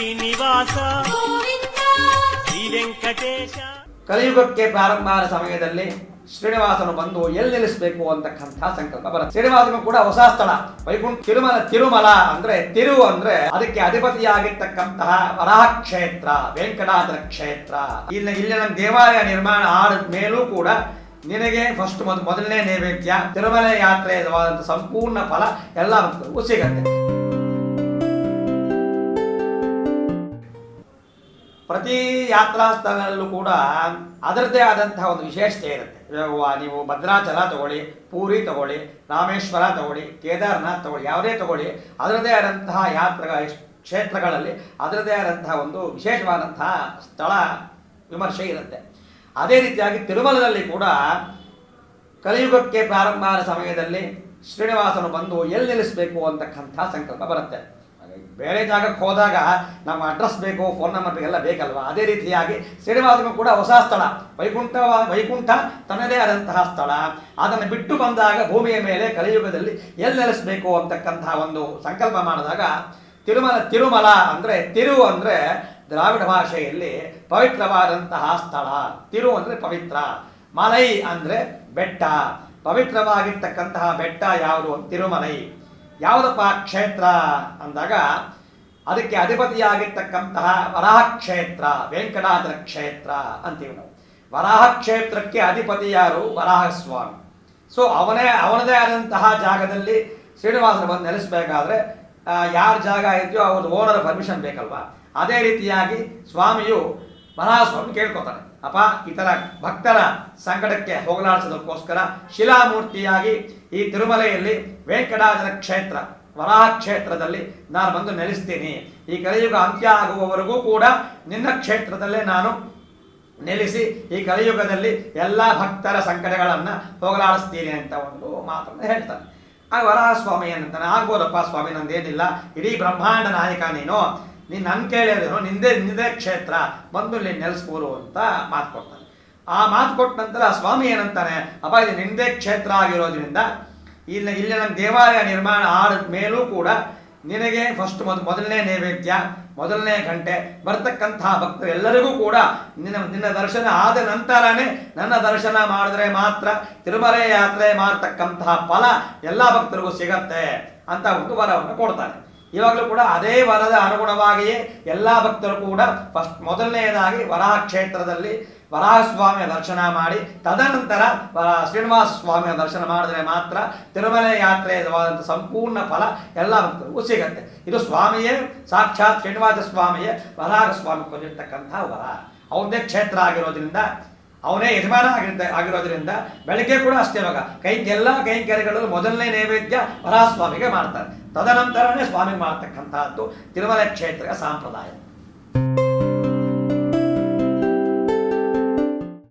ಶ್ರೀನಿವಾಸ ಶ್ರೀ ವೆಂಕಟೇಶ. ಕಲಿಯುಗಕ್ಕೆ ಪ್ರಾರಂಭ ಆದ ಸಮಯದಲ್ಲಿ ಶ್ರೀನಿವಾಸನು ಬಂದು ಎಲ್ಲಿ ನಿಲ್ಲಿಸಬೇಕು ಅಂತಕ್ಕಂಥ ಸಂಕಲ್ಪ ಬರುತ್ತೆ. ಶ್ರೀನಿವಾಸನು ಕೂಡ ಹೊಸ ಸ್ಥಳ ವೈಕುಂಠ ತಿರುಮಲ ಅಂದ್ರೆ ತಿರು ಅಂದ್ರೆ ಅದಕ್ಕೆ ಅಧಿಪತಿಯಾಗಿರ್ತಕ್ಕಂತಹ ವರಾಹ ಕ್ಷೇತ್ರ, ವೆಂಕಟಾಚಲ ಕ್ಷೇತ್ರ. ಇಲ್ಲಿ ನಮ್ಮ ದೇವಾಲಯ ನಿರ್ಮಾಣ ಆದ ಮೇಲೂ ಕೂಡ ನಿನಗೆ ಫಸ್ಟ್ ಮೊದಲನೇ ನೈವೇದ್ಯ ತಿರುಮಲ ಯಾತ್ರೆಯಾದಂಥ ಸಂಪೂರ್ಣ ಫಲ ಎಲ್ಲ ಭಕ್ತರಿಗೂ ಸಿಗತ್ತೆ. ಪ್ರತಿ ಯಾತ್ರಾ ಸ್ಥಳದಲ್ಲೂ ಕೂಡ ಅದರದ್ದೇ ಆದಂತಹ ಒಂದು ವಿಶೇಷತೆ ಇರುತ್ತೆ. ನೀವು ಭದ್ರಾಚಲ ತಗೊಳ್ಳಿ, ಪೂರಿ ತಗೊಳ್ಳಿ, ರಾಮೇಶ್ವರ ತಗೊಳ್ಳಿ, ಕೇದಾರ್ನಾಥ್ ತಗೊಳ್ಳಿ, ಯಾವುದೇ ತಗೊಳ್ಳಿ, ಅದರದ್ದೇ ಆದಂತಹ ಕ್ಷೇತ್ರಗಳಲ್ಲಿ ಅದರದ್ದೇ ಆದಂತಹ ಒಂದು ವಿಶೇಷವಾದಂತಹ ಸ್ಥಳ ವಿಮರ್ಶೆ ಇರುತ್ತೆ. ಅದೇ ರೀತಿಯಾಗಿ ತಿರುಮಲದಲ್ಲಿ ಕೂಡ ಕಲಿಯುಗಕ್ಕೆ ಪ್ರಾರಂಭ ಆದ ಸಮಯದಲ್ಲಿ ಶ್ರೀನಿವಾಸನು ಬಂದು ಎಲ್ಲಿ ನಿಲ್ಲಿಸಬೇಕು ಅಂತಕ್ಕಂಥ ಸಂಕಲ್ಪ ಬರುತ್ತೆ. ಬೇರೆ ಜಾಗಕ್ಕೆ ಹೋದಾಗ ನಮ್ಮ ಅಡ್ರೆಸ್ ಬೇಕು, ಫೋನ್ ನಂಬರ್ ಬೇಕೆಲ್ಲ ಬೇಕಲ್ವಾ. ಅದೇ ರೀತಿಯಾಗಿ ಶ್ರೀನಿವಾಸನು ಕೂಡ ಹೊಸ ಸ್ಥಳ ವೈಕುಂಠ ತನ್ನದೇ ಆದಂತಹ ಸ್ಥಳ. ಅದನ್ನು ಬಿಟ್ಟು ಬಂದಾಗ ಭೂಮಿಯ ಮೇಲೆ ಕಲಿಯುಗದಲ್ಲಿ ಎಲ್ಲಿ ನೆಲೆಸಬೇಕು ಅಂತಕ್ಕಂತಹ ಒಂದು ಸಂಕಲ್ಪ ಮಾಡಿದಾಗ ತಿರುಮಲ ಅಂದರೆ ತಿರು ಅಂದರೆ ದ್ರಾವಿಡ ಭಾಷೆಯಲ್ಲಿ ಪವಿತ್ರವಾದಂತಹ ಸ್ಥಳ. ತಿರು ಅಂದರೆ ಪವಿತ್ರ, ಮಲೈ ಅಂದರೆ ಬೆಟ್ಟ. ಪವಿತ್ರವಾಗಿರ್ತಕ್ಕಂತಹ ಬೆಟ್ಟ ಯಾವುದು? ತಿರುಮಲೈ. ಯಾವುದಪ್ಪ ಕ್ಷೇತ್ರ ಅಂದಾಗ ಅದಕ್ಕೆ ಅಧಿಪತಿಯಾಗಿರ್ತಕ್ಕಂತಹ ವರಾಹ ಕ್ಷೇತ್ರ, ವೆಂಕಟಾಚಲ ಕ್ಷೇತ್ರ ಅಂತೀವಿ ನಾವು. ವರಾಹ ಕ್ಷೇತ್ರಕ್ಕೆ ಅಧಿಪತಿ ಯಾರು? ವರಾಹಸ್ವಾಮಿ. ಸೊ ಅವನದೇ ಆದಂತಹ ಜಾಗದಲ್ಲಿ ಶ್ರೀನಿವಾಸನ ಬಂದು ನೆಲೆಸಬೇಕಾದ್ರೆ ಯಾರ ಜಾಗ ಇದೆಯೋ ಅವ್ರದ್ದು ಓನರ್ ಪರ್ಮಿಷನ್ ಬೇಕಲ್ವಾ. ಅದೇ ರೀತಿಯಾಗಿ ಸ್ವಾಮಿಯು ವರಾಹಸ್ವಾಮಿ ಕೇಳ್ಕೊತಾನೆ, ಅಪ್ಪ ಈ ಥರ ಭಕ್ತರ ಸಂಕಟಕ್ಕೆ ಹೋಗಲಾಡಿಸೋದಕ್ಕೋಸ್ಕರ ಶಿಲಾಮೂರ್ತಿಯಾಗಿ ಈ ತಿರುಮಲೆಯಲ್ಲಿ ವೆಂಕಟಾಚಲ ಕ್ಷೇತ್ರ ವರಾಹ ಕ್ಷೇತ್ರದಲ್ಲಿ ನಾನು ಬಂದು ನೆಲೆಸ್ತೀನಿ. ಈ ಕಲಿಯುಗ ಅಂತ್ಯ ಆಗುವವರೆಗೂ ಕೂಡ ನಿನ್ನ ಕ್ಷೇತ್ರದಲ್ಲೇ ನಾನು ನೆಲೆಸಿ ಈ ಕಲಿಯುಗದಲ್ಲಿ ಎಲ್ಲ ಭಕ್ತರ ಸಂಕಟಗಳನ್ನು ಹೋಗಲಾಡಿಸ್ತೀನಿ ಅಂತ ಒಂದು ಮಾತನ್ನು ಹೇಳ್ತಾನೆ. ಆಗ ವರಾಹಸ್ವಾಮಿ ಏನಂತಾನೆ, ಆಗ್ಬೋದಪ್ಪ ಸ್ವಾಮಿ, ನಂದೇನಿಲ್ಲ, ಇಡೀ ಬ್ರಹ್ಮಾಂಡ ನಾಯಕ ನೀನು ನನ್ನ ಕೇಳಿದ್ರು ನಿಂದೇ ಕ್ಷೇತ್ರ, ಬಂದು ನೀನು ನೆಲೆಸ್ಬೋದು ಅಂತ ಮಾತು ಕೊಡ್ತಾನೆ. ಆ ಮಾತು ಕೊಟ್ಟ ನಂತರ ಸ್ವಾಮಿ ಏನಂತಾನೆ, ಅಪ್ಪ ಇದು ನಿಂದೇ ಕ್ಷೇತ್ರ ಆಗಿರೋದ್ರಿಂದ ಇಲ್ಲಿ ನಮ್ಮ ದೇವಾಲಯ ನಿರ್ಮಾಣ ಆದ ಮೇಲೂ ಕೂಡ ನಿನಗೆ ಫಸ್ಟ್ ಮೊದಲನೇ ನೈವೇದ್ಯ, ಮೊದಲನೇ ಗಂಟೆ ಬರ್ತಕ್ಕಂತಹ ಭಕ್ತರು ಎಲ್ಲರಿಗೂ ಕೂಡ ನಿನ್ನ ದರ್ಶನ ಆದ ನಂತರನೇ ನನ್ನ ದರ್ಶನ ಮಾಡಿದ್ರೆ ಮಾತ್ರ ತಿರುಮಲ ಯಾತ್ರೆ ಮಾಡತಕ್ಕಂತಹ ಫಲ ಎಲ್ಲ ಭಕ್ತರಿಗೂ ಸಿಗತ್ತೆ ಅಂತ ಒಂದು ವರವನ್ನು ಕೊಡ್ತಾನೆ. ಇವಾಗಲೂ ಕೂಡ ಅದೇ ವರದ ಅನುಗುಣವಾಗಿಯೇ ಎಲ್ಲ ಭಕ್ತರು ಕೂಡ ಮೊದಲನೆಯದಾಗಿ ವರಾಹ ಕ್ಷೇತ್ರದಲ್ಲಿ ವರಾಹಸ್ವಾಮಿಯ ದರ್ಶನ ಮಾಡಿ ತದನಂತರ ಶ್ರೀನಿವಾಸ ಸ್ವಾಮಿಯ ದರ್ಶನ ಮಾಡಿದ್ರೆ ಮಾತ್ರ ತಿರುಮಲ ಯಾತ್ರೆಯಾದಂಥ ಸಂಪೂರ್ಣ ಫಲ ಎಲ್ಲ ಭಕ್ತರಿಗೂ ಸಿಗತ್ತೆ. ಇದು ಸ್ವಾಮಿಯೇ ಸಾಕ್ಷಾತ್ ಶ್ರೀನಿವಾಸ ಸ್ವಾಮಿಯೇ ವರಾಹ ಸ್ವಾಮಿ ಕೊಟ್ಟಿರ್ತಕ್ಕಂಥ ವರ. ಅವನದೇ ಕ್ಷೇತ್ರ ಆಗಿರೋದ್ರಿಂದ, ಅವನೇ ಯಜಮಾನ ಆಗಿರೋದ್ರಿಂದ ಬೆಳಗ್ಗೆ ಕೂಡ ಅಷ್ಟೇ. ಇವಾಗ ಎಲ್ಲ ಕೈಂಕರ್ಯಗಳಲ್ಲಿ ಮೊದಲನೇ ನೈವೇದ್ಯ ವರಾಹಸ್ವಾಮಿಗೆ ಮಾಡ್ತಾರೆ, ತದನಂತರನೇ ಸ್ವಾಮಿಗೆ ಮಾಡ್ತಕ್ಕಂಥದ್ದು ತಿರುಮಲ ಕ್ಷೇತ್ರದ ಸಂಪ್ರದಾಯ.